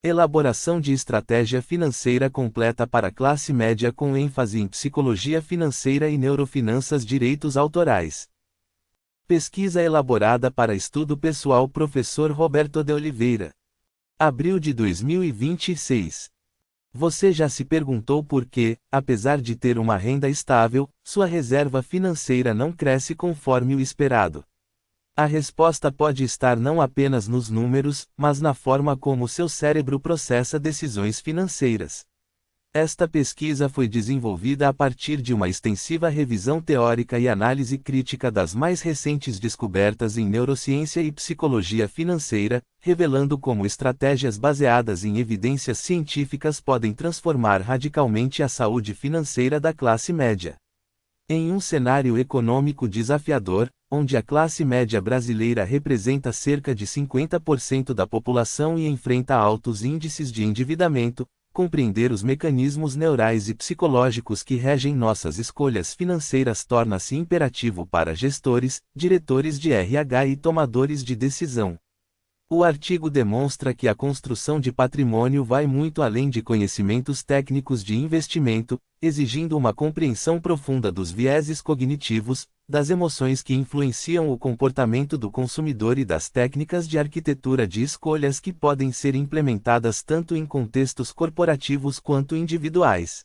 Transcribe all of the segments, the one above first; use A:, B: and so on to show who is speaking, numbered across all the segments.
A: Elaboração de estratégia financeira completa para classe média com ênfase em psicologia financeira e neurofinanças direitos autorais. Pesquisa elaborada para estudo pessoal Professor Roberto de Oliveira. Abril de 2026. Você já se perguntou por que, apesar de ter uma renda estável, sua reserva financeira não cresce conforme o esperado? A resposta pode estar não apenas nos números, mas na forma como seu cérebro processa decisões financeiras. Esta pesquisa foi desenvolvida a partir de uma extensiva revisão teórica e análise crítica das mais recentes descobertas em neurociência e psicologia financeira, revelando como estratégias baseadas em evidências científicas podem transformar radicalmente a saúde financeira da classe média. Em um cenário econômico desafiador, onde a classe média brasileira representa cerca de 50% da população e enfrenta altos índices de endividamento, compreender os mecanismos neurais e psicológicos que regem nossas escolhas financeiras torna-se imperativo para gestores, diretores de RH e tomadores de decisão. O artigo demonstra que a construção de patrimônio vai muito além de conhecimentos técnicos de investimento, exigindo uma compreensão profunda dos vieses cognitivos, das emoções que influenciam o comportamento do consumidor e das técnicas de arquitetura de escolhas que podem ser implementadas tanto em contextos corporativos quanto individuais.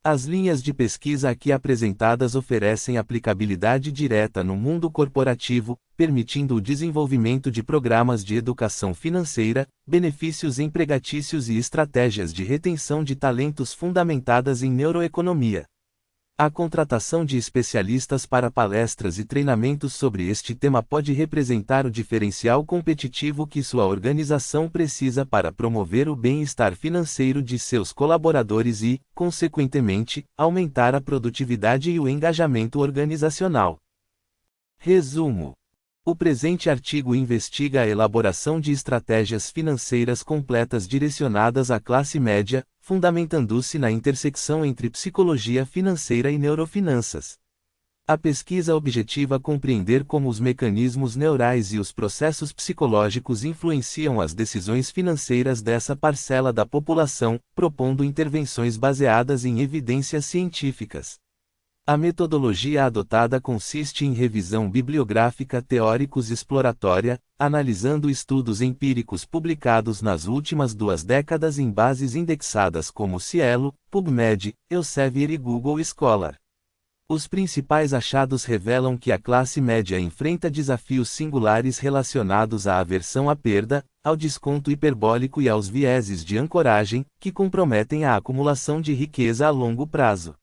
A: As linhas de pesquisa aqui apresentadas oferecem aplicabilidade direta no mundo corporativo, permitindo o desenvolvimento de programas de educação financeira, benefícios empregatícios e estratégias de retenção de talentos fundamentadas em neuroeconomia. A contratação de especialistas para palestras e treinamentos sobre este tema pode representar o diferencial competitivo que sua organização precisa para promover o bem-estar financeiro de seus colaboradores e, consequentemente, aumentar a produtividade e o engajamento organizacional. Resumo: o presente artigo investiga a elaboração de estratégias financeiras completas direcionadas à classe média, fundamentando-se na intersecção entre psicologia financeira e neurofinanças. A pesquisa objetiva compreender como os mecanismos neurais e os processos psicológicos influenciam as decisões financeiras dessa parcela da população, propondo intervenções baseadas em evidências científicas. A metodologia adotada consiste em revisão bibliográfica teóricos-exploratória, analisando estudos empíricos publicados nas últimas 2 décadas em bases indexadas como Cielo, PubMed, Elsevier e Google Scholar. Os principais achados revelam que a classe média enfrenta desafios singulares relacionados à aversão à perda, ao desconto hiperbólico e aos vieses de ancoragem, que comprometem a acumulação de riqueza a longo prazo.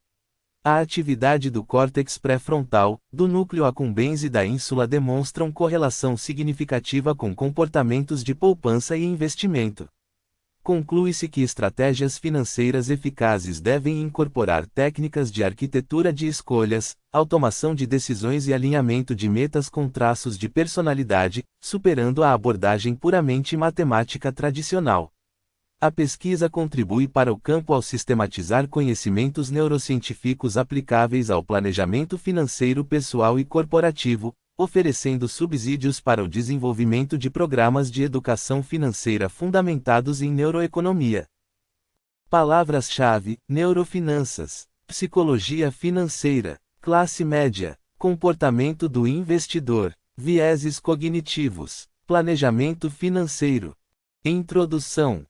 A: A atividade do córtex pré-frontal, do núcleo accumbens e da ínsula demonstram correlação significativa com comportamentos de poupança e investimento. Conclui-se que estratégias financeiras eficazes devem incorporar técnicas de arquitetura de escolhas, automação de decisões e alinhamento de metas com traços de personalidade, superando a abordagem puramente matemática tradicional. A pesquisa contribui para o campo ao sistematizar conhecimentos neurocientíficos aplicáveis ao planejamento financeiro pessoal e corporativo, oferecendo subsídios para o desenvolvimento de programas de educação financeira fundamentados em neuroeconomia. Palavras-chave: neurofinanças, psicologia financeira, classe média, comportamento do investidor, vieses cognitivos, planejamento financeiro. Introdução.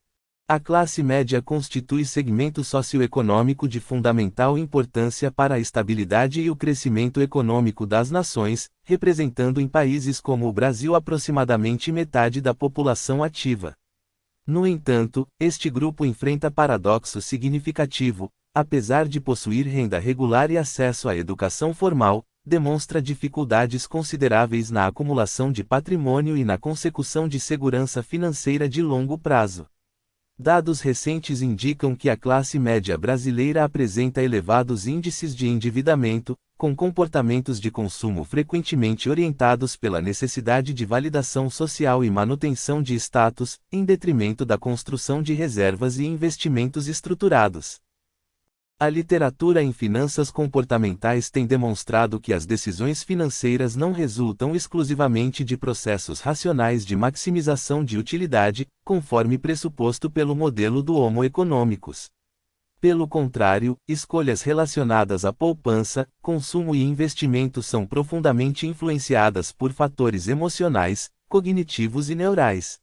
A: A classe média constitui segmento socioeconômico de fundamental importância para a estabilidade e o crescimento econômico das nações, representando em países como o Brasil aproximadamente metade da população ativa. No entanto, este grupo enfrenta paradoxo significativo: apesar de possuir renda regular e acesso à educação formal, demonstra dificuldades consideráveis na acumulação de patrimônio e na consecução de segurança financeira de longo prazo. Dados recentes indicam que a classe média brasileira apresenta elevados índices de endividamento, com comportamentos de consumo frequentemente orientados pela necessidade de validação social e manutenção de status, em detrimento da construção de reservas e investimentos estruturados. A literatura em finanças comportamentais tem demonstrado que as decisões financeiras não resultam exclusivamente de processos racionais de maximização de utilidade, conforme pressuposto pelo modelo do Homo economicus. Pelo contrário, escolhas relacionadas à poupança, consumo e investimento são profundamente influenciadas por fatores emocionais, cognitivos e neurais.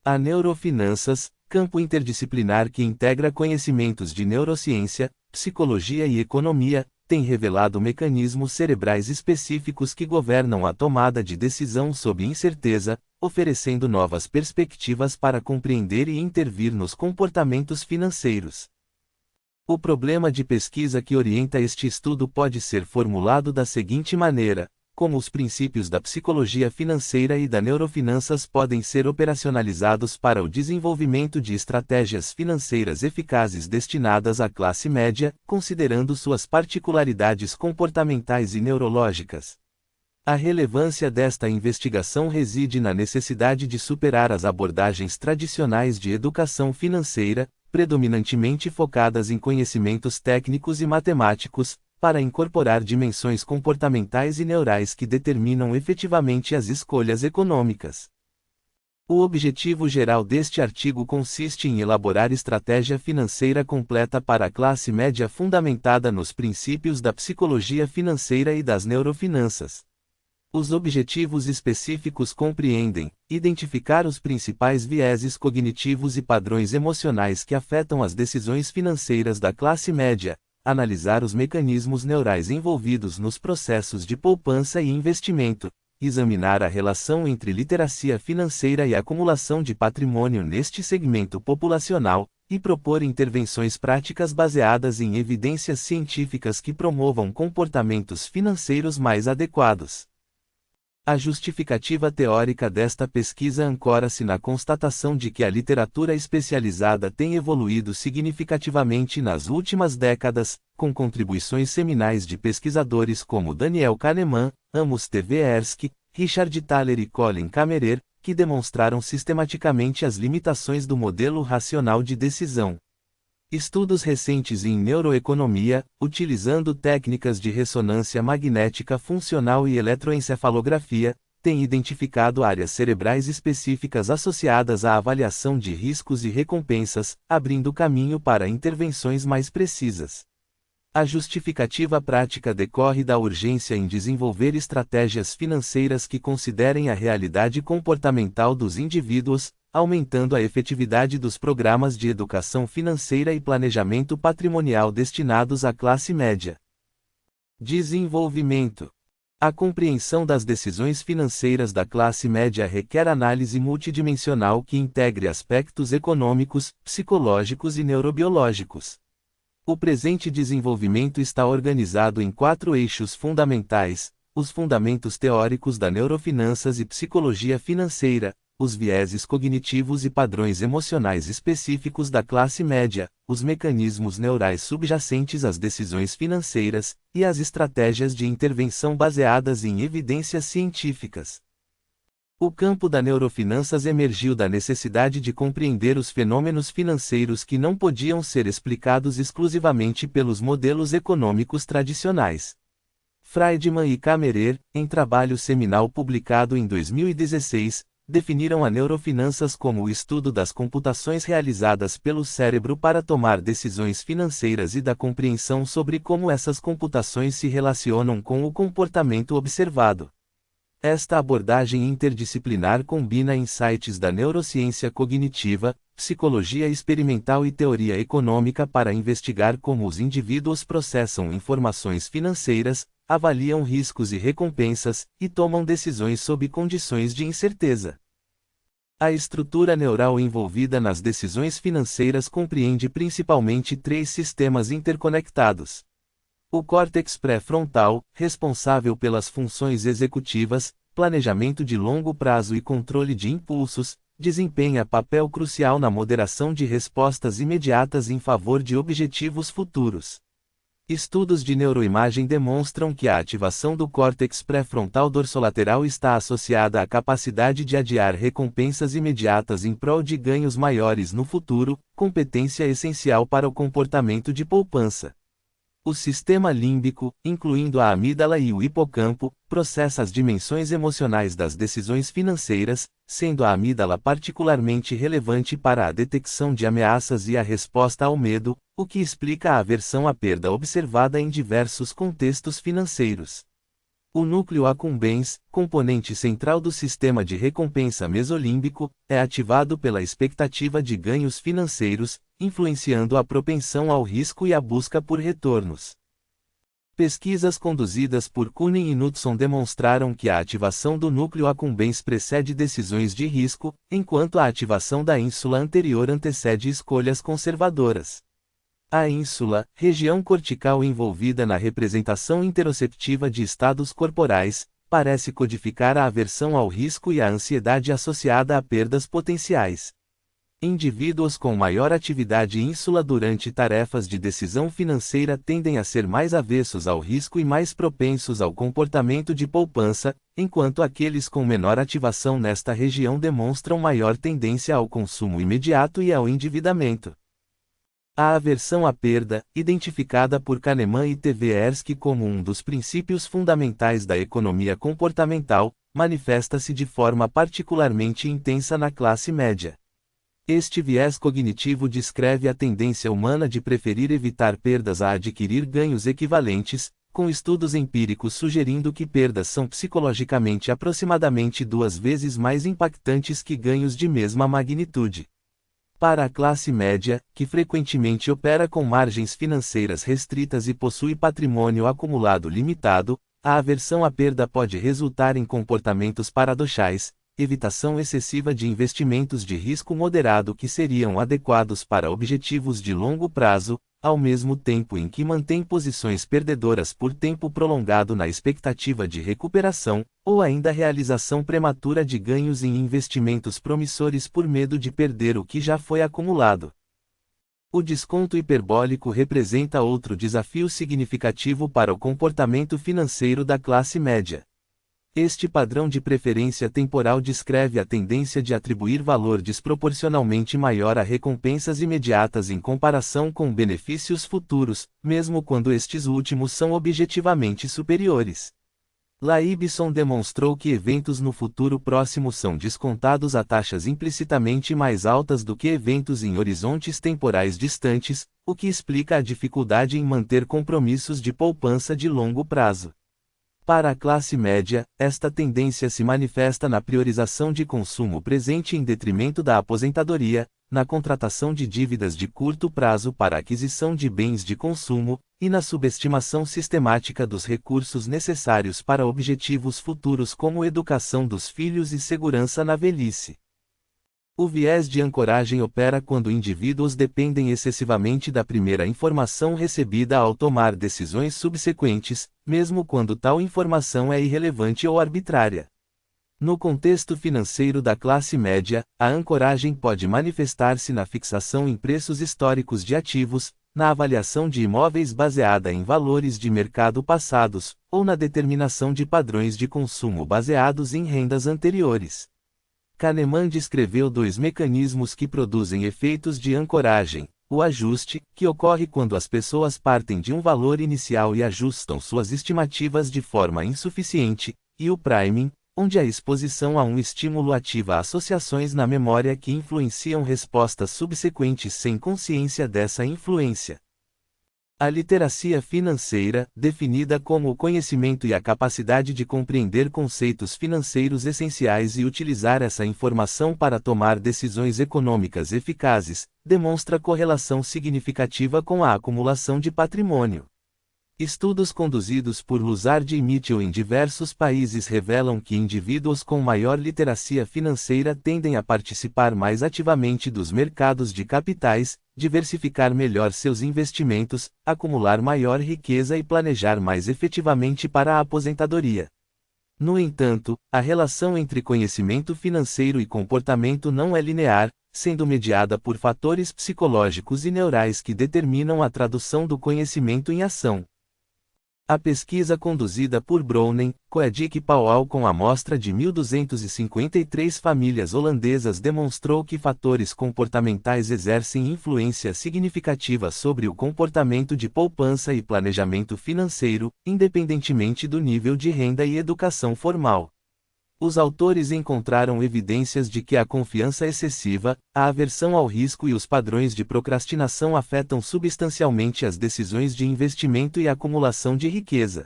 A: A neurofinanças, campo interdisciplinar que integra conhecimentos de neurociência, psicologia e economia, tem revelado mecanismos cerebrais específicos que governam a tomada de decisão sob incerteza, oferecendo novas perspectivas para compreender e intervir nos comportamentos financeiros. O problema de pesquisa que orienta este estudo pode ser formulado da seguinte maneira: como os princípios da psicologia financeira e da neurofinanças podem ser operacionalizados para o desenvolvimento de estratégias financeiras eficazes destinadas à classe média, considerando suas particularidades comportamentais e neurológicas. A relevância desta investigação reside na necessidade de superar as abordagens tradicionais de educação financeira, predominantemente focadas em conhecimentos técnicos e matemáticos, para incorporar dimensões comportamentais e neurais que determinam efetivamente as escolhas econômicas. O objetivo geral deste artigo consiste em elaborar estratégia financeira completa para a classe média fundamentada nos princípios da psicologia financeira e das neurofinanças. Os objetivos específicos compreendem: identificar os principais vieses cognitivos e padrões emocionais que afetam as decisões financeiras da classe média, analisar os mecanismos neurais envolvidos nos processos de poupança e investimento, examinar a relação entre literacia financeira e acumulação de patrimônio neste segmento populacional, e propor intervenções práticas baseadas em evidências científicas que promovam comportamentos financeiros mais adequados. A justificativa teórica desta pesquisa ancora-se na constatação de que a literatura especializada tem evoluído significativamente nas últimas décadas, com contribuições seminais de pesquisadores como Daniel Kahneman, Amos Tversky, Richard Thaler e Colin Camerer, que demonstraram sistematicamente as limitações do modelo racional de decisão. Estudos recentes em neuroeconomia, utilizando técnicas de ressonância magnética funcional e eletroencefalografia, têm identificado áreas cerebrais específicas associadas à avaliação de riscos e recompensas, abrindo caminho para intervenções mais precisas. A justificativa prática decorre da urgência em desenvolver estratégias financeiras que considerem a realidade comportamental dos indivíduos, aumentando a efetividade dos programas de educação financeira e planejamento patrimonial destinados à classe média. Desenvolvimento. A compreensão das decisões financeiras da classe média requer análise multidimensional que integre aspectos econômicos, psicológicos e neurobiológicos. O presente desenvolvimento está organizado em 4 eixos fundamentais: os fundamentos teóricos da neurofinanças e psicologia financeira, os vieses cognitivos e padrões emocionais específicos da classe média, os mecanismos neurais subjacentes às decisões financeiras, e as estratégias de intervenção baseadas em evidências científicas. O campo da neurofinanças emergiu da necessidade de compreender os fenômenos financeiros que não podiam ser explicados exclusivamente pelos modelos econômicos tradicionais. Friedman e Camerer, em trabalho seminal publicado em 2016, definiram a neurofinanças como o estudo das computações realizadas pelo cérebro para tomar decisões financeiras e da compreensão sobre como essas computações se relacionam com o comportamento observado. Esta abordagem interdisciplinar combina insights da neurociência cognitiva, psicologia experimental e teoria econômica para investigar como os indivíduos processam informações financeiras, avaliam riscos e recompensas, e tomam decisões sob condições de incerteza. A estrutura neural envolvida nas decisões financeiras compreende principalmente 3 sistemas interconectados. O córtex pré-frontal, responsável pelas funções executivas, planejamento de longo prazo e controle de impulsos, desempenha papel crucial na moderação de respostas imediatas em favor de objetivos futuros. Estudos de neuroimagem demonstram que a ativação do córtex pré-frontal dorsolateral está associada à capacidade de adiar recompensas imediatas em prol de ganhos maiores no futuro, competência essencial para o comportamento de poupança. O sistema límbico, incluindo a amígdala e o hipocampo, processa as dimensões emocionais das decisões financeiras, sendo a amígdala particularmente relevante para a detecção de ameaças e a resposta ao medo, o que explica a aversão à perda observada em diversos contextos financeiros. O núcleo accumbens, componente central do sistema de recompensa mesolímbico, é ativado pela expectativa de ganhos financeiros, influenciando a propensão ao risco e a busca por retornos. Pesquisas conduzidas por Kunin e Knudson demonstraram que a ativação do núcleo accumbens precede decisões de risco, enquanto a ativação da ínsula anterior antecede escolhas conservadoras. A ínsula, região cortical envolvida na representação interoceptiva de estados corporais, parece codificar a aversão ao risco e a ansiedade associada a perdas potenciais. Indivíduos com maior atividade ínsula durante tarefas de decisão financeira tendem a ser mais avessos ao risco e mais propensos ao comportamento de poupança, enquanto aqueles com menor ativação nesta região demonstram maior tendência ao consumo imediato e ao endividamento. A aversão à perda, identificada por Kahneman e Tversky como um dos princípios fundamentais da economia comportamental, manifesta-se de forma particularmente intensa na classe média. Este viés cognitivo descreve a tendência humana de preferir evitar perdas a adquirir ganhos equivalentes, com estudos empíricos sugerindo que perdas são psicologicamente aproximadamente 2 vezes mais impactantes que ganhos de mesma magnitude. Para a classe média, que frequentemente opera com margens financeiras restritas e possui patrimônio acumulado limitado, a aversão à perda pode resultar em comportamentos paradoxais, evitação excessiva de investimentos de risco moderado que seriam adequados para objetivos de longo prazo, ao mesmo tempo em que mantém posições perdedoras por tempo prolongado na expectativa de recuperação, ou ainda realização prematura de ganhos em investimentos promissores por medo de perder o que já foi acumulado. O desconto hiperbólico representa outro desafio significativo para o comportamento financeiro da classe média. Este padrão de preferência temporal descreve a tendência de atribuir valor desproporcionalmente maior a recompensas imediatas em comparação com benefícios futuros, mesmo quando estes últimos são objetivamente superiores. Laibson demonstrou que eventos no futuro próximo são descontados a taxas implicitamente mais altas do que eventos em horizontes temporais distantes, o que explica a dificuldade em manter compromissos de poupança de longo prazo. Para a classe média, esta tendência se manifesta na priorização de consumo presente em detrimento da aposentadoria, na contratação de dívidas de curto prazo para aquisição de bens de consumo, e na subestimação sistemática dos recursos necessários para objetivos futuros como educação dos filhos e segurança na velhice. O viés de ancoragem opera quando indivíduos dependem excessivamente da primeira informação recebida ao tomar decisões subsequentes, mesmo quando tal informação é irrelevante ou arbitrária. No contexto financeiro da classe média, a ancoragem pode manifestar-se na fixação em preços históricos de ativos, na avaliação de imóveis baseada em valores de mercado passados, ou na determinação de padrões de consumo baseados em rendas anteriores. Kahneman descreveu 2 mecanismos que produzem efeitos de ancoragem: o ajuste, que ocorre quando as pessoas partem de um valor inicial e ajustam suas estimativas de forma insuficiente, e o priming, onde a exposição a um estímulo ativa associações na memória que influenciam respostas subsequentes sem consciência dessa influência. A literacia financeira, definida como o conhecimento e a capacidade de compreender conceitos financeiros essenciais e utilizar essa informação para tomar decisões econômicas eficazes, demonstra correlação significativa com a acumulação de patrimônio. Estudos conduzidos por Luzard e Mitchell em diversos países revelam que indivíduos com maior literacia financeira tendem a participar mais ativamente dos mercados de capitais, diversificar melhor seus investimentos, acumular maior riqueza e planejar mais efetivamente para a aposentadoria. No entanto, a relação entre conhecimento financeiro e comportamento não é linear, sendo mediada por fatores psicológicos e neurais que determinam a tradução do conhecimento em ação. A pesquisa conduzida por Browning, Coedic e Powell com amostra de 1.253 famílias holandesas demonstrou que fatores comportamentais exercem influência significativa sobre o comportamento de poupança e planejamento financeiro, independentemente do nível de renda e educação formal. Os autores encontraram evidências de que a confiança excessiva, a aversão ao risco e os padrões de procrastinação afetam substancialmente as decisões de investimento e acumulação de riqueza.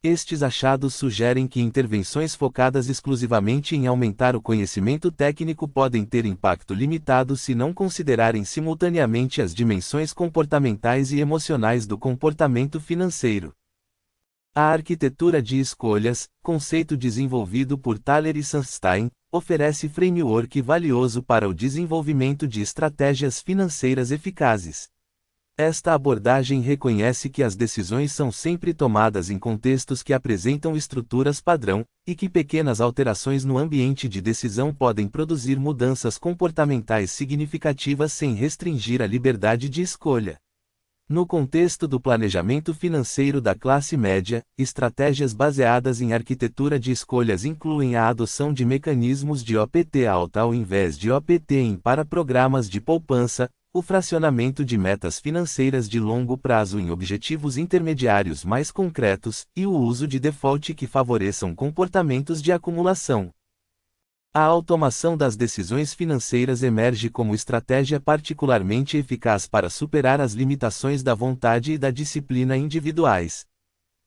A: Estes achados sugerem que intervenções focadas exclusivamente em aumentar o conhecimento técnico podem ter impacto limitado se não considerarem simultaneamente as dimensões comportamentais e emocionais do comportamento financeiro. A arquitetura de escolhas, conceito desenvolvido por Thaler e Sunstein, oferece framework valioso para o desenvolvimento de estratégias financeiras eficazes. Esta abordagem reconhece que as decisões são sempre tomadas em contextos que apresentam estruturas padrão, e que pequenas alterações no ambiente de decisão podem produzir mudanças comportamentais significativas sem restringir a liberdade de escolha. No contexto do planejamento financeiro da classe média, estratégias baseadas em arquitetura de escolhas incluem a adoção de mecanismos de OPT alta ao invés de OPT-IN para programas de poupança, o fracionamento de metas financeiras de longo prazo em objetivos intermediários mais concretos, e o uso de default que favoreçam comportamentos de acumulação. A automação das decisões financeiras emerge como estratégia particularmente eficaz para superar as limitações da vontade e da disciplina individuais.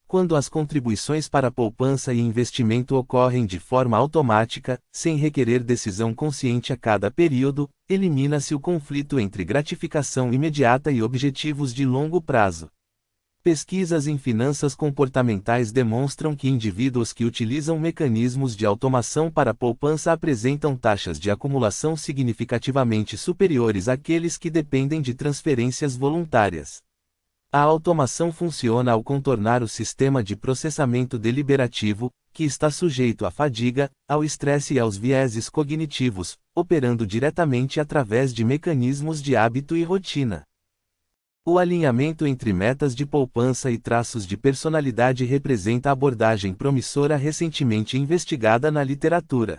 A: Quando as contribuições para poupança e investimento ocorrem de forma automática, sem requerer decisão consciente a cada período, elimina-se o conflito entre gratificação imediata e objetivos de longo prazo. Pesquisas em finanças comportamentais demonstram que indivíduos que utilizam mecanismos de automação para poupança apresentam taxas de acumulação significativamente superiores àqueles que dependem de transferências voluntárias. A automação funciona ao contornar o sistema de processamento deliberativo, que está sujeito à fadiga, ao estresse e aos vieses cognitivos, operando diretamente através de mecanismos de hábito e rotina. O alinhamento entre metas de poupança e traços de personalidade representa abordagem promissora recentemente investigada na literatura.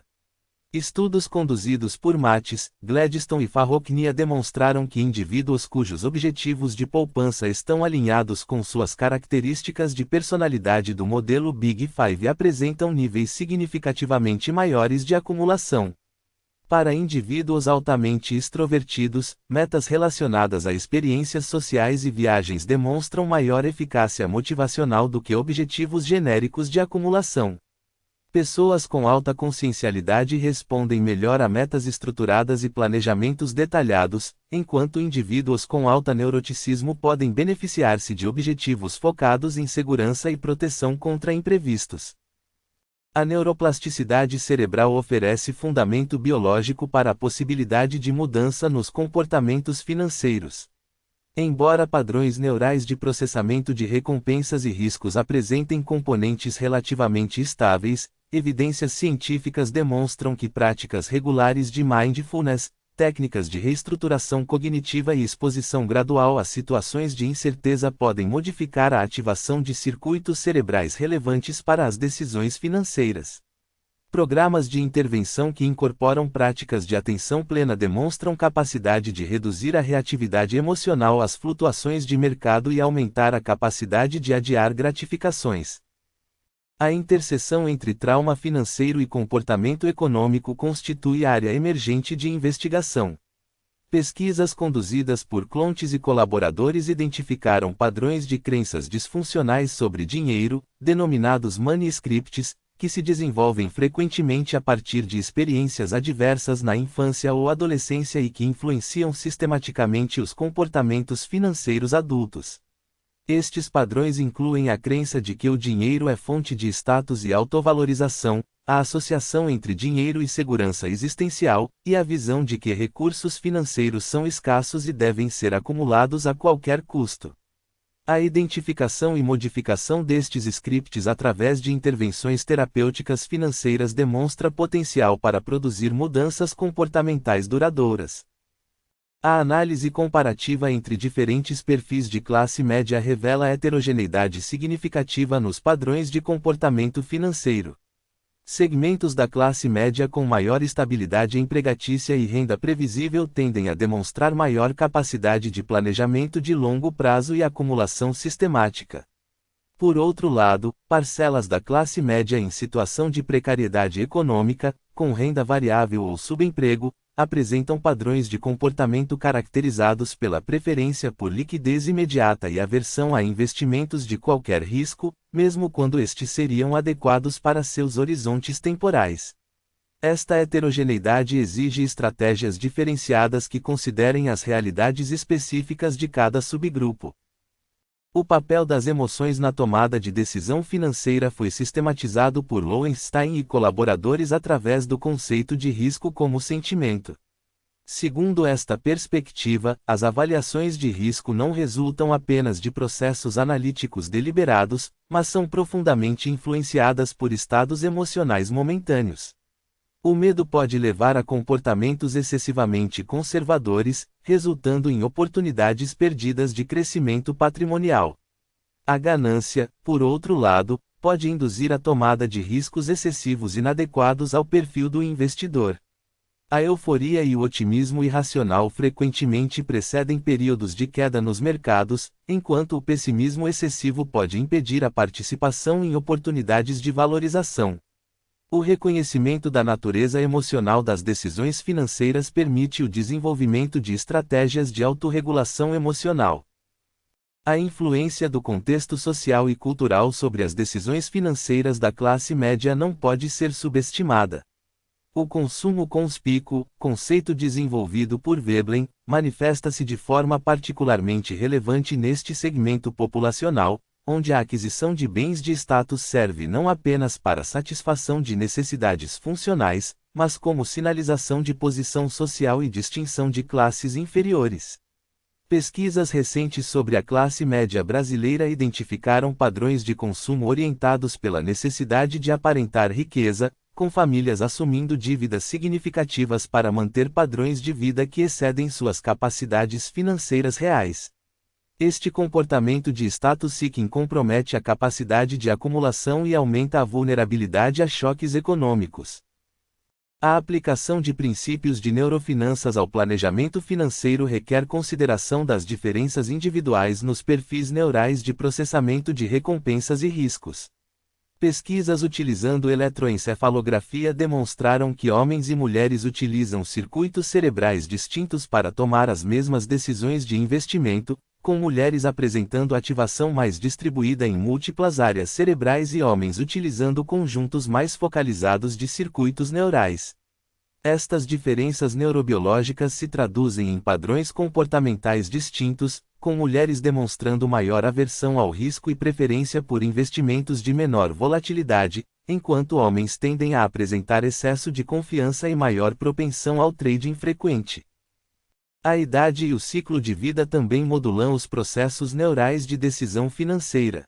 A: Estudos conduzidos por Mattes, Gladstone e Farrokhnia demonstraram que indivíduos cujos objetivos de poupança estão alinhados com suas características de personalidade do modelo Big Five apresentam níveis significativamente maiores de acumulação. Para indivíduos altamente extrovertidos, metas relacionadas a experiências sociais e viagens demonstram maior eficácia motivacional do que objetivos genéricos de acumulação. Pessoas com alta consciencialidade respondem melhor a metas estruturadas e planejamentos detalhados, enquanto indivíduos com alta neuroticismo podem beneficiar-se de objetivos focados em segurança e proteção contra imprevistos. A neuroplasticidade cerebral oferece fundamento biológico para a possibilidade de mudança nos comportamentos financeiros. Embora padrões neurais de processamento de recompensas e riscos apresentem componentes relativamente estáveis, evidências científicas demonstram que práticas regulares de mindfulness, técnicas de reestruturação cognitiva e exposição gradual a situações de incerteza podem modificar a ativação de circuitos cerebrais relevantes para as decisões financeiras. Programas de intervenção que incorporam práticas de atenção plena demonstram capacidade de reduzir a reatividade emocional às flutuações de mercado e aumentar a capacidade de adiar gratificações. A interseção entre trauma financeiro e comportamento econômico constitui área emergente de investigação. Pesquisas conduzidas por Clontz e colaboradores identificaram padrões de crenças disfuncionais sobre dinheiro, denominados money scripts, que se desenvolvem frequentemente a partir de experiências adversas na infância ou adolescência e que influenciam sistematicamente os comportamentos financeiros adultos. Estes padrões incluem a crença de que o dinheiro é fonte de status e autovalorização, a associação entre dinheiro e segurança existencial, e a visão de que recursos financeiros são escassos e devem ser acumulados a qualquer custo. A identificação e modificação destes scripts através de intervenções terapêuticas financeiras demonstra potencial para produzir mudanças comportamentais duradouras. A análise comparativa entre diferentes perfis de classe média revela heterogeneidade significativa nos padrões de comportamento financeiro. Segmentos da classe média com maior estabilidade empregatícia e renda previsível tendem a demonstrar maior capacidade de planejamento de longo prazo e acumulação sistemática. Por outro lado, parcelas da classe média em situação de precariedade econômica, com renda variável ou subemprego, apresentam padrões de comportamento caracterizados pela preferência por liquidez imediata e aversão a investimentos de qualquer risco, mesmo quando estes seriam adequados para seus horizontes temporais. Esta heterogeneidade exige estratégias diferenciadas que considerem as realidades específicas de cada subgrupo. O papel das emoções na tomada de decisão financeira foi sistematizado por Lowenstein e colaboradores através do conceito de risco como sentimento. Segundo esta perspectiva, as avaliações de risco não resultam apenas de processos analíticos deliberados, mas são profundamente influenciadas por estados emocionais momentâneos. O medo pode levar a comportamentos excessivamente conservadores, resultando em oportunidades perdidas de crescimento patrimonial. A ganância, por outro lado, pode induzir a tomada de riscos excessivos inadequados ao perfil do investidor. A euforia e o otimismo irracional frequentemente precedem períodos de queda nos mercados, enquanto o pessimismo excessivo pode impedir a participação em oportunidades de valorização. O reconhecimento da natureza emocional das decisões financeiras permite o desenvolvimento de estratégias de autorregulação emocional. A influência do contexto social e cultural sobre as decisões financeiras da classe média não pode ser subestimada. O consumo conspícuo, conceito desenvolvido por Veblen, manifesta-se de forma particularmente relevante neste segmento populacional, onde a aquisição de bens de status serve não apenas para satisfação de necessidades funcionais, mas como sinalização de posição social e distinção de classes inferiores. Pesquisas recentes sobre a classe média brasileira identificaram padrões de consumo orientados pela necessidade de aparentar riqueza, com famílias assumindo dívidas significativas para manter padrões de vida que excedem suas capacidades financeiras reais. Este comportamento de status seeking compromete a capacidade de acumulação e aumenta a vulnerabilidade a choques econômicos. A aplicação de princípios de neurofinanças ao planejamento financeiro requer consideração das diferenças individuais nos perfis neurais de processamento de recompensas e riscos. Pesquisas utilizando eletroencefalografia demonstraram que homens e mulheres utilizam circuitos cerebrais distintos para tomar as mesmas decisões de investimento, com mulheres apresentando ativação mais distribuída em múltiplas áreas cerebrais e homens utilizando conjuntos mais focalizados de circuitos neurais. Estas diferenças neurobiológicas se traduzem em padrões comportamentais distintos, com mulheres demonstrando maior aversão ao risco e preferência por investimentos de menor volatilidade, enquanto homens tendem a apresentar excesso de confiança e maior propensão ao trading frequente. A idade e o ciclo de vida também modulam os processos neurais de decisão financeira.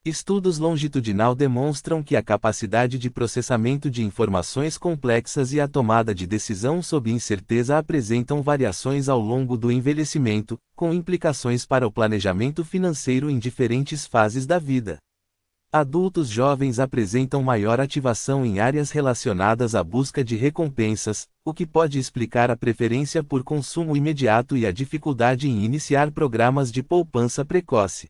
A: Estudos longitudinal demonstram que a capacidade de processamento de informações complexas e a tomada de decisão sob incerteza apresentam variações ao longo do envelhecimento, com implicações para o planejamento financeiro em diferentes fases da vida. Adultos jovens apresentam maior ativação em áreas relacionadas à busca de recompensas, o que pode explicar a preferência por consumo imediato e a dificuldade em iniciar programas de poupança precoce.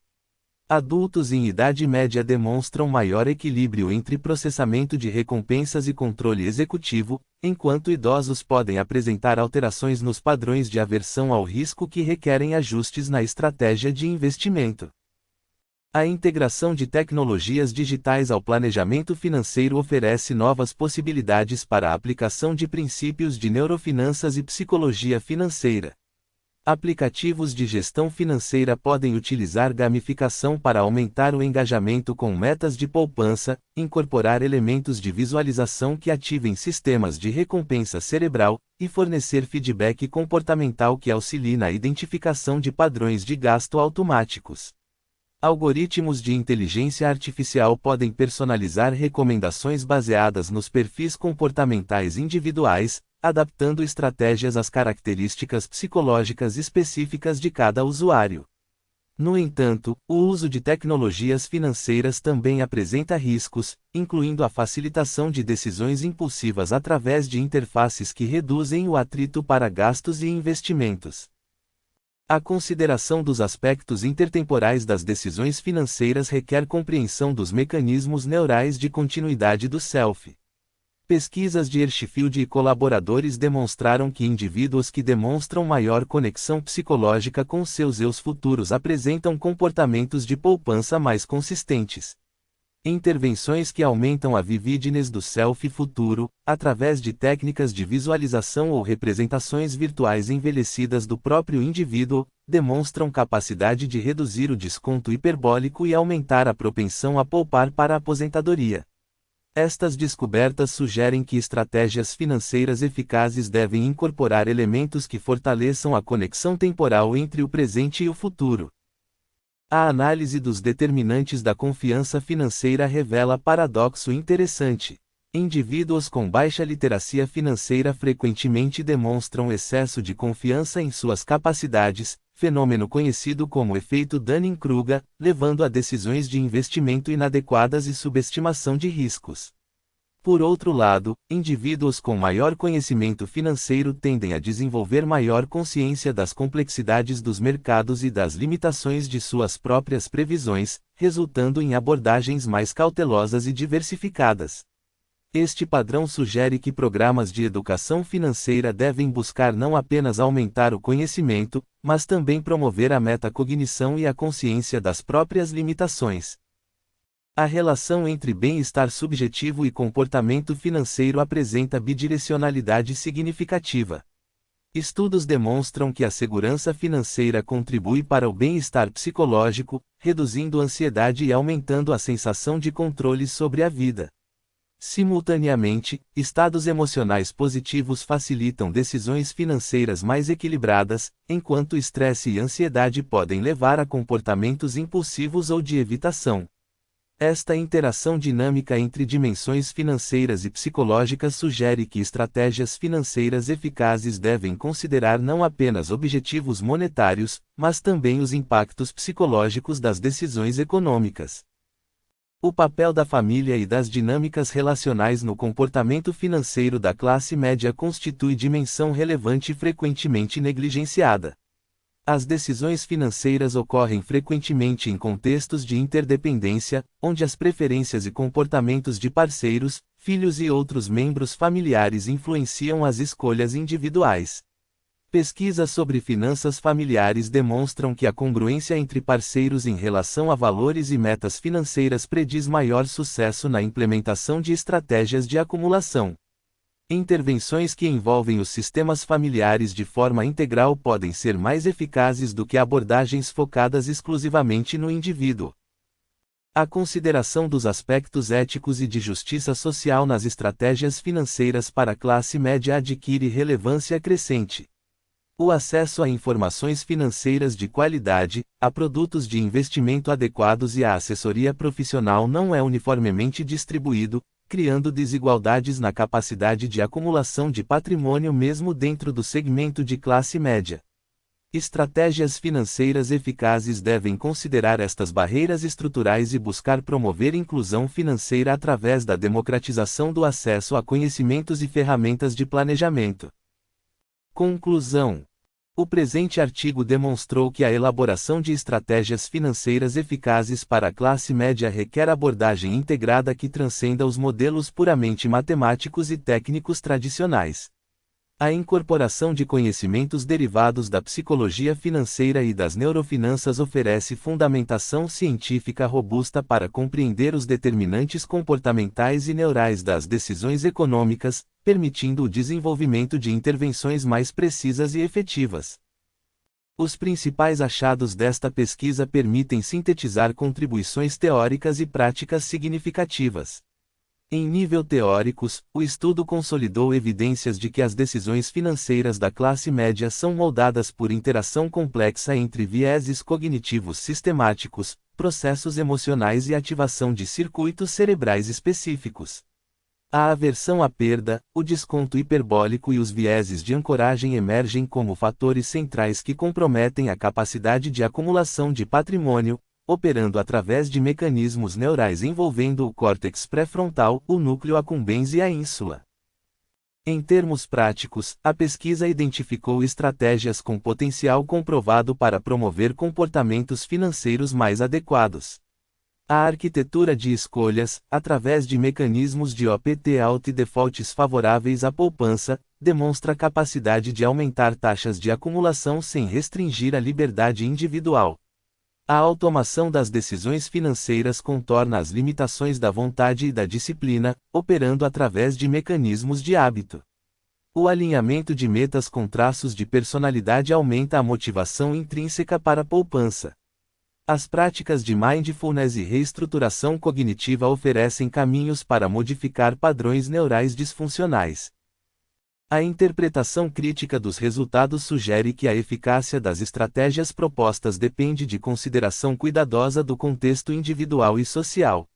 A: Adultos em idade média demonstram maior equilíbrio entre processamento de recompensas e controle executivo, enquanto idosos podem apresentar alterações nos padrões de aversão ao risco que requerem ajustes na estratégia de investimento. A integração de tecnologias digitais ao planejamento financeiro oferece novas possibilidades para a aplicação de princípios de neurofinanças e psicologia financeira. Aplicativos de gestão financeira podem utilizar gamificação para aumentar o engajamento com metas de poupança, incorporar elementos de visualização que ativem sistemas de recompensa cerebral, e fornecer feedback comportamental que auxilie na identificação de padrões de gasto automáticos. Algoritmos de inteligência artificial podem personalizar recomendações baseadas nos perfis comportamentais individuais, adaptando estratégias às características psicológicas específicas de cada usuário. No entanto, o uso de tecnologias financeiras também apresenta riscos, incluindo a facilitação de decisões impulsivas através de interfaces que reduzem o atrito para gastos e investimentos. A consideração dos aspectos intertemporais das decisões financeiras requer compreensão dos mecanismos neurais de continuidade do self. Pesquisas de Hirschfeld e colaboradores demonstraram que indivíduos que demonstram maior conexão psicológica com seus eus futuros apresentam comportamentos de poupança mais consistentes. Intervenções que aumentam a vividness do self futuro, através de técnicas de visualização ou representações virtuais envelhecidas do próprio indivíduo, demonstram capacidade de reduzir o desconto hiperbólico e aumentar a propensão a poupar para a aposentadoria. Estas descobertas sugerem que estratégias financeiras eficazes devem incorporar elementos que fortaleçam a conexão temporal entre o presente e o futuro. A análise dos determinantes da confiança financeira revela paradoxo interessante. Indivíduos com baixa literacia financeira frequentemente demonstram excesso de confiança em suas capacidades, fenômeno conhecido como efeito Dunning-Kruger, levando a decisões de investimento inadequadas e subestimação de riscos. Por outro lado, indivíduos com maior conhecimento financeiro tendem a desenvolver maior consciência das complexidades dos mercados e das limitações de suas próprias previsões, resultando em abordagens mais cautelosas e diversificadas. Este padrão sugere que programas de educação financeira devem buscar não apenas aumentar o conhecimento, mas também promover a metacognição e a consciência das próprias limitações. A relação entre bem-estar subjetivo e comportamento financeiro apresenta bidirecionalidade significativa. Estudos demonstram que a segurança financeira contribui para o bem-estar psicológico, reduzindo a ansiedade e aumentando a sensação de controle sobre a vida. Simultaneamente, estados emocionais positivos facilitam decisões financeiras mais equilibradas, enquanto estresse e ansiedade podem levar a comportamentos impulsivos ou de evitação. Esta interação dinâmica entre dimensões financeiras e psicológicas sugere que estratégias financeiras eficazes devem considerar não apenas objetivos monetários, mas também os impactos psicológicos das decisões econômicas. O papel da família e das dinâmicas relacionais no comportamento financeiro da classe média constitui dimensão relevante e frequentemente negligenciada. As decisões financeiras ocorrem frequentemente em contextos de interdependência, onde as preferências e comportamentos de parceiros, filhos e outros membros familiares influenciam as escolhas individuais. Pesquisas sobre finanças familiares demonstram que a congruência entre parceiros em relação a valores e metas financeiras prediz maior sucesso na implementação de estratégias de acumulação. Intervenções que envolvem os sistemas familiares de forma integral podem ser mais eficazes do que abordagens focadas exclusivamente no indivíduo. A consideração dos aspectos éticos e de justiça social nas estratégias financeiras para a classe média adquire relevância crescente. O acesso a informações financeiras de qualidade, a produtos de investimento adequados e a assessoria profissional não é uniformemente distribuído, criando desigualdades na capacidade de acumulação de patrimônio mesmo dentro do segmento de classe média. Estratégias financeiras eficazes devem considerar estas barreiras estruturais e buscar promover inclusão financeira através da democratização do acesso a conhecimentos e ferramentas de planejamento. Conclusão. O presente artigo demonstrou que a elaboração de estratégias financeiras eficazes para a classe média requer abordagem integrada que transcenda os modelos puramente matemáticos e técnicos tradicionais. A incorporação de conhecimentos derivados da psicologia financeira e das neurofinanças oferece fundamentação científica robusta para compreender os determinantes comportamentais e neurais das decisões econômicas, permitindo o desenvolvimento de intervenções mais precisas e efetivas. Os principais achados desta pesquisa permitem sintetizar contribuições teóricas e práticas significativas. Em nível teóricos, o estudo consolidou evidências de que as decisões financeiras da classe média são moldadas por interação complexa entre vieses cognitivos sistemáticos, processos emocionais e ativação de circuitos cerebrais específicos. A aversão à perda, o desconto hiperbólico e os vieses de ancoragem emergem como fatores centrais que comprometem a capacidade de acumulação de patrimônio, operando através de mecanismos neurais envolvendo o córtex pré-frontal, o núcleo accumbens e a ínsula. Em termos práticos, a pesquisa identificou estratégias com potencial comprovado para promover comportamentos financeiros mais adequados. A arquitetura de escolhas, através de mecanismos de opt-out e defaults favoráveis à poupança, demonstra capacidade de aumentar taxas de acumulação sem restringir a liberdade individual. A automação das decisões financeiras contorna as limitações da vontade e da disciplina, operando através de mecanismos de hábito. O alinhamento de metas com traços de personalidade aumenta a motivação intrínseca para a poupança. As práticas de mindfulness e reestruturação cognitiva oferecem caminhos para modificar padrões neurais disfuncionais. A interpretação crítica dos resultados sugere que a eficácia das estratégias propostas depende de consideração cuidadosa do contexto individual e social.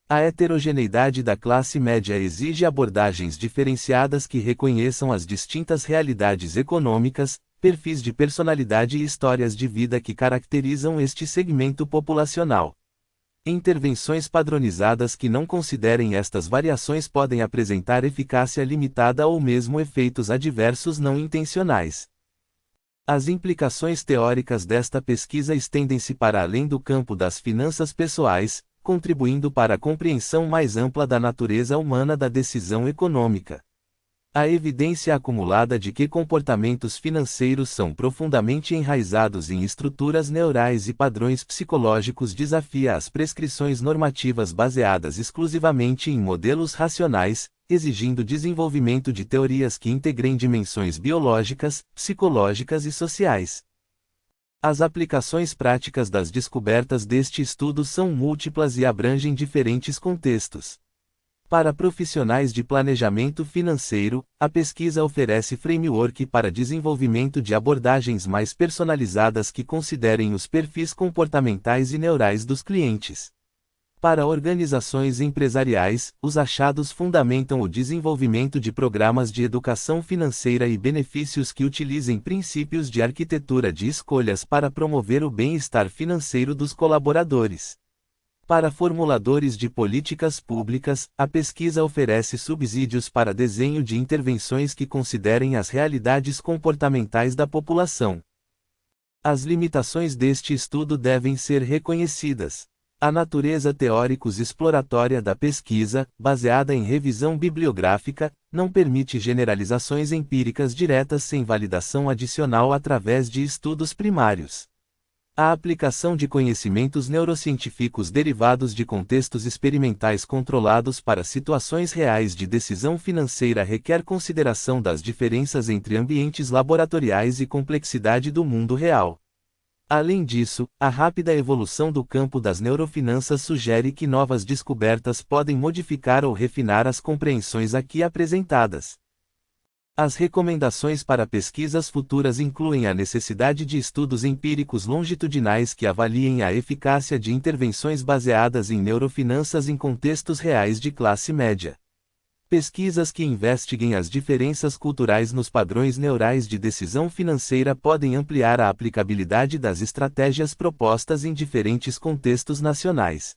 A: A heterogeneidade da classe média exige abordagens diferenciadas que reconheçam as distintas realidades econômicas, perfis de personalidade e histórias de vida que caracterizam este segmento populacional. Intervenções padronizadas que não considerem estas variações podem apresentar eficácia limitada ou mesmo efeitos adversos não intencionais. As implicações teóricas desta pesquisa estendem-se para além do campo das finanças pessoais, contribuindo para a compreensão mais ampla da natureza humana da decisão econômica. A evidência acumulada de que comportamentos financeiros são profundamente enraizados em estruturas neurais e padrões psicológicos desafia as prescrições normativas baseadas exclusivamente em modelos racionais, exigindo desenvolvimento de teorias que integrem dimensões biológicas, psicológicas e sociais. As aplicações práticas das descobertas deste estudo são múltiplas e abrangem diferentes contextos. Para profissionais de planejamento financeiro, a pesquisa oferece framework para desenvolvimento de abordagens mais personalizadas que considerem os perfis comportamentais e neurais dos clientes. Para organizações empresariais, os achados fundamentam o desenvolvimento de programas de educação financeira e benefícios que utilizem princípios de arquitetura de escolhas para promover o bem-estar financeiro dos colaboradores. Para formuladores de políticas públicas, a pesquisa oferece subsídios para desenho de intervenções que considerem as realidades comportamentais da população. As limitações deste estudo devem ser reconhecidas. A natureza teóricos-exploratória da pesquisa, baseada em revisão bibliográfica, não permite generalizações empíricas diretas sem validação adicional através de estudos primários. A aplicação de conhecimentos neurocientíficos derivados de contextos experimentais controlados para situações reais de decisão financeira requer consideração das diferenças entre ambientes laboratoriais e complexidade do mundo real. Além disso, a rápida evolução do campo das neurofinanças sugere que novas descobertas podem modificar ou refinar as compreensões aqui apresentadas. As recomendações para pesquisas futuras incluem a necessidade de estudos empíricos longitudinais que avaliem a eficácia de intervenções baseadas em neurofinanças em contextos reais de classe média. Pesquisas que investiguem as diferenças culturais nos padrões neurais de decisão financeira podem ampliar a aplicabilidade das estratégias propostas em diferentes contextos nacionais.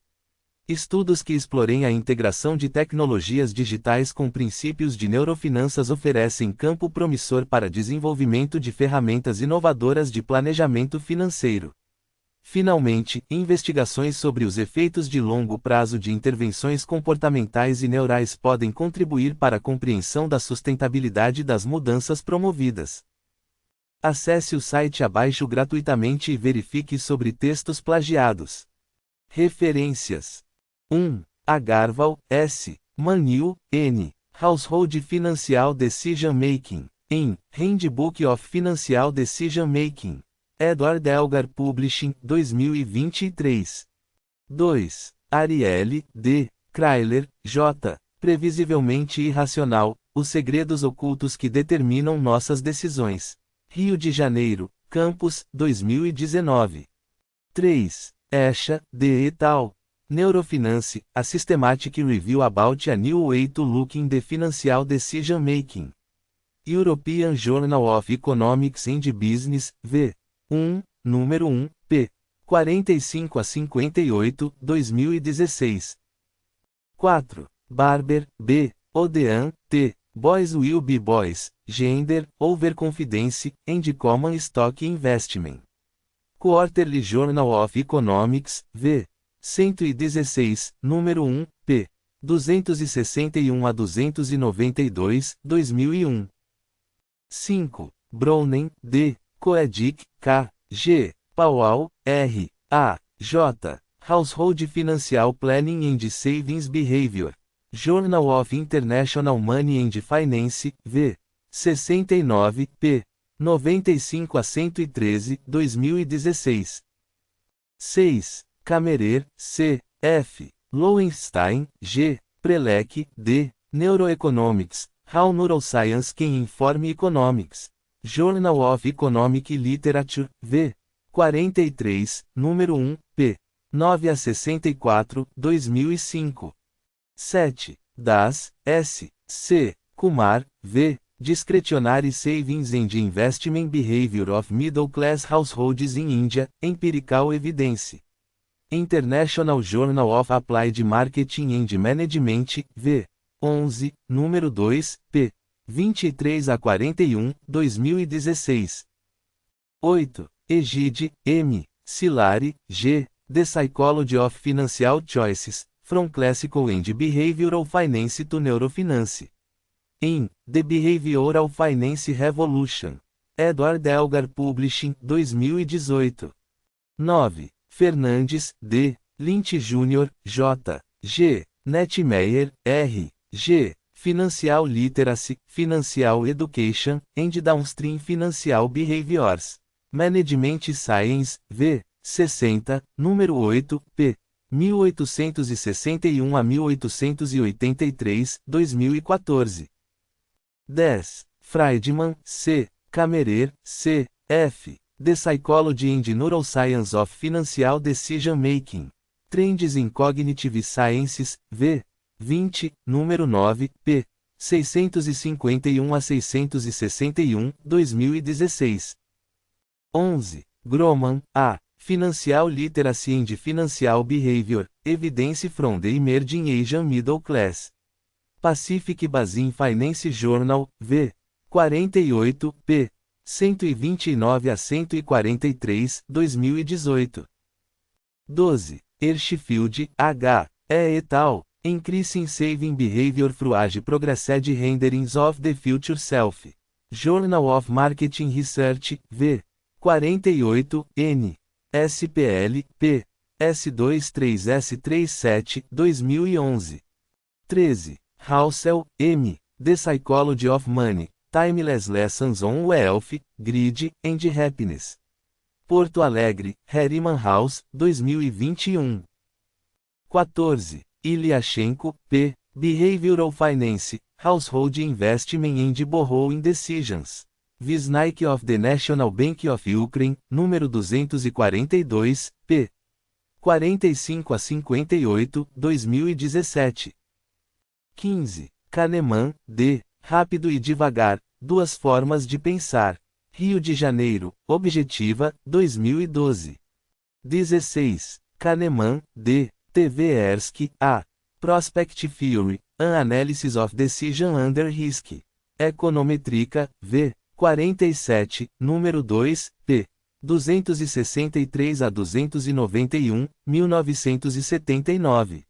A: Estudos que explorem a integração de tecnologias digitais com princípios de neurofinanças oferecem campo promissor para desenvolvimento de ferramentas inovadoras de planejamento financeiro. Finalmente, investigações sobre os efeitos de longo prazo de intervenções comportamentais e neurais podem contribuir para a compreensão da sustentabilidade das mudanças promovidas. Acesse o site abaixo gratuitamente e verifique sobre textos plagiados. Referências: 1. Agarwal, S. Maniu, N. Household Financial Decision Making. Em Handbook of Financial Decision Making. Edward Elgar Publishing, 2023. 2. Ariely, D. Kryler, J. Previsivelmente Irracional, Os Segredos Ocultos que Determinam Nossas Decisões. Rio de Janeiro, Campus, 2019. 3. Esha, D. et al. Neurofinance, a systematic review about a new way to look in the financial decision making. European Journal of Economics and Business, v. número 1, p. 45 a 58, 2016. 4. Barber, B. Odean, T. Boys Will Be Boys, Gender, Overconfidence, and Common Stock Investment. Quarterly Journal of Economics, v. 116, número 1, p. 261 a 292, 2001. 5. Browning, D. Coedic, K. G. Powell, R. A. J. Household Financial Planning and Savings Behavior. Journal of International Money and Finance, v. 69, p. 95 a 113, 2016. 6. Kammerer, C. F. Lowenstein, G. Prelec, D. Neuroeconomics, How Neuroscience Can Inform Economics. Journal of Economic Literature, v. 43, número 1, p. 9 a 64, 2005. 7. Das, S. C. Kumar, v. Discretionary Savings and Investment Behavior of Middle Class Households in India, Empirical Evidence. International Journal of Applied Marketing and Management, v. 11, número 2, p. 23 a 41, 2016. 8. Egide, M. Silari, G. The Psychology of Financial Choices, From Classical and Behavioral Finance to Neurofinance. In The Behavioral Finance Revolution. Edward Elgar Publishing, 2018. 9. Fernandes, D. Lynch Jr., J. G. Netmeyer, R. G. Financial Literacy, Financial Education, and Downstream Financial Behaviors. Management Science, v. 60, número 8, p. 1861 a 1883, 2014. 10. Friedman, C. Kammerer, C. F. The Psychology and Neuroscience of Financial Decision Making. Trends in Cognitive Sciences, v. 20, número 9, p. 651 a 661, 2016. 11. Groman, A. Financial Literacy and Financial Behavior, Evidence from the Emerging Asian Middle Class. Pacific Basin Finance Journal, v. 48, p. 129 a 143, 2018. 12. Hirschfield, H. E. et al. Increasing Saving Behavior through Age Progressed Renderings of the Future Self. Journal of Marketing Research, v. 48, n. SPL, p. S23S37, 2011. 13. Housel, M. The Psychology of Money, Timeless Lessons on Wealth, Greed, and Happiness. Porto Alegre, Harriman House, 2021. 14. Ilyashenko, P. Behavioral Finance, Household Investment and Borrowing Decisions. Visnaik of the National Bank of Ukraine, número 242, p. 45 a 58, 2017. 15. Kahneman, D. Rápido e Devagar, Duas Formas de Pensar. Rio de Janeiro, Objetiva, 2012. 16. Kahneman, D. Tversky, A. Prospect Theory, An Analysis of Decision Under Risk. Econométrica, v. 47, número 2, p. 263 a 291, 1979.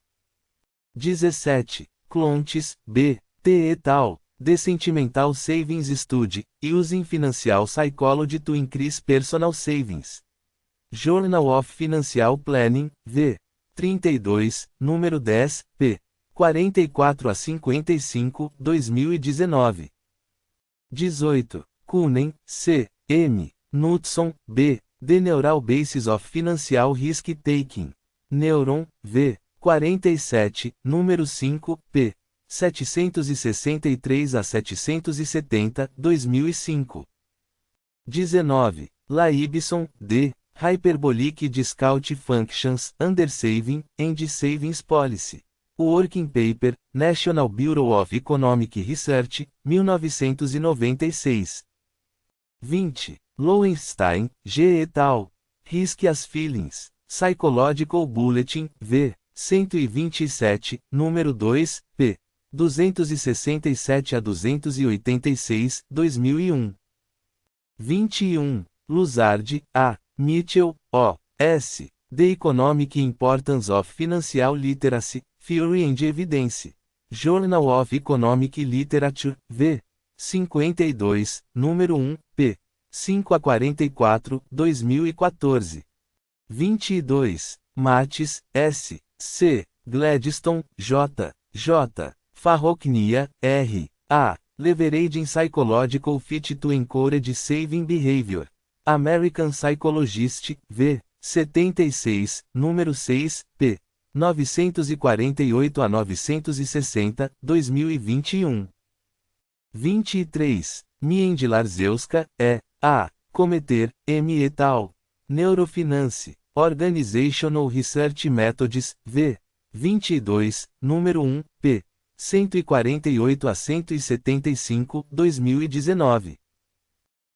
A: 17. Clontz, B. T. et al. The Sentimental Savings Study, Using Financial Psychology to Increase Personal Savings. Journal of Financial Planning, v. 32, número 10, p. 44 a 55, 2019. 18. Kuhnen, C. M. Knudson, B. The Neural Basis of Financial Risk Taking. Neuron, v. 47, número 5, p. 763 a 770, 2005. 19. Laibson, D. Hyperbolic Discount Functions, Under Saving, and Savings Policy. Working Paper, National Bureau of Economic Research, 1996. 20. Lowenstein, G. et al. Risk as Feelings. Psychological Bulletin, v. 127, número 2, p. 267 a 286, 2001. 21. Luzard, A. Mitchell, O. S. The Economic Importance of Financial Literacy, Theory and Evidence. Journal of Economic Literature, v. 52, número 1, p. 5 a 44, 2014. 22. Mates, S. C. Gladstone, J. J. Farroknia, R. A. Leveraging Psychological Fit to Encourage Saving Behavior. American Psychologist, v. 76, número 6, p. 948 a 960, 2021. 23. Miendlarzewska, E. A. Cometer, M. et al. Neurofinance. Organizational Research Methods, v. 22, número 1, p. 148 a 175, 2019.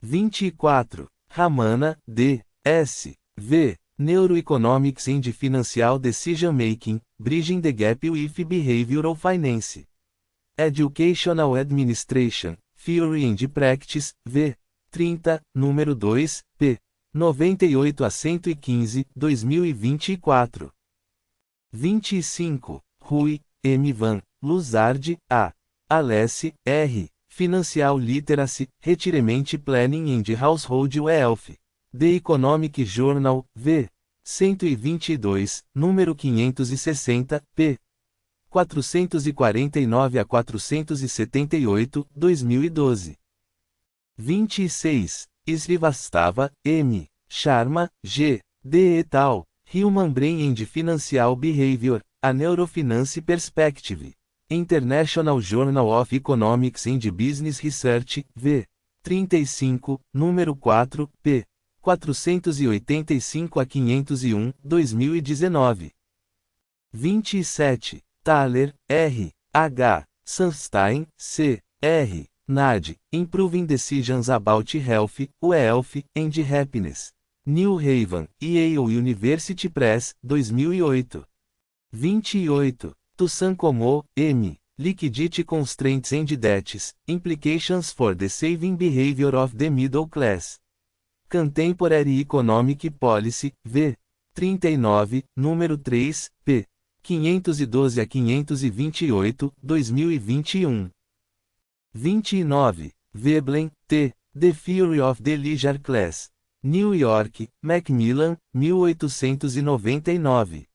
A: 24. Ramana, D. S. V. Neuroeconomics and Financial Decision Making, Bridging the Gap with Behavioral Finance. Educational Administration, Theory and Practice, v. 30, número 2, p. 98 a 115, 2024. 25. Rui, M. Van, Luzard, A. Alessi, R. Financial Literacy, Retirement Planning and Household Wealth. The Economic Journal, v. 122, número 560, p. 449 a 478, 2012. 26. Srivastava, M. Sharma, G. D. et al. Human Brain and Financial Behavior, A Neurofinance Perspective. International Journal of Economics and Business Research, v. 35, número 4, p. 485 a 501, 2019. 27. Thaler, R. H. Sunstein, C. R. NAD, Improving Decisions About Health, Wealth, and Happiness. New Haven, Yale University Press, 2008. 28. Tussankomo, M. Liquidity Constraints and Debts, Implications for the Saving Behavior of the Middle Class. Contemporary Economic Policy, v. 39, número 3, p. 512 a 528, 2021. 29. Veblen, T. The Theory of the Leisure Class. New York, Macmillan, 1899.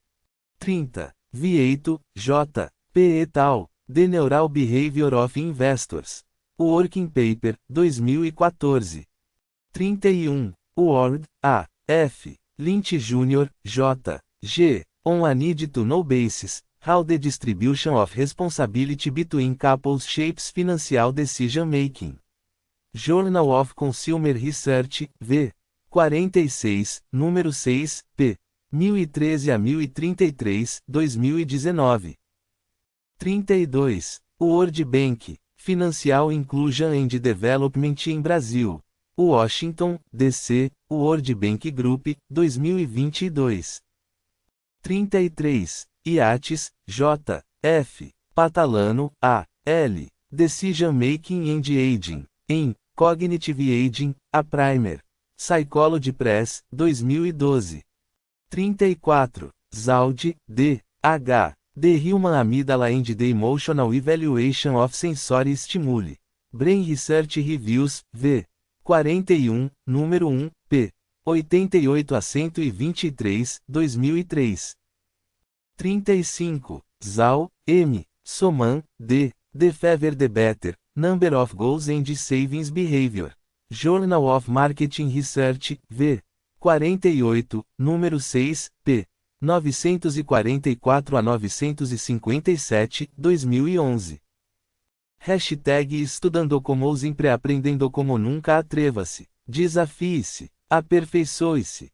A: 30. Vieito, J. P. et al. The Neural Behavior of Investors. Working Paper, 2014. 31. Ward, A. F. Lynch Jr., J. G. On a Need to Know Basis, How the Distribution of Responsibility Between Couples Shapes Financial Decision Making. Journal of Consumer Research, v. 46, número 6, p. 1013 a 1033, 2019. 32. World Bank, Financial Inclusion and Development em Brasil. Washington, D.C., World Bank Group, 2022. 33. IATS, J. F. Patalano, A. L. Decision Making and Aging, em Cognitive Aging, A Primer. Psychology Press, 2012. 34. Zaldi, D. H. The Human Amygdala and the Emotional Evaluation of Sensory Stimuli. Brain Research Reviews, v. 41, número 1, p. 88 a 123, 2003. 35. Zhao, M. Soman, D. The Fever the Better, Number of Goals and Savings Behavior. Journal of Marketing Research, v. 48, número 6, p. 944 a 957, 2011. Hashtag Estudando como sempre aprendendo como nunca atreva-se, desafie-se, aperfeiçoe-se.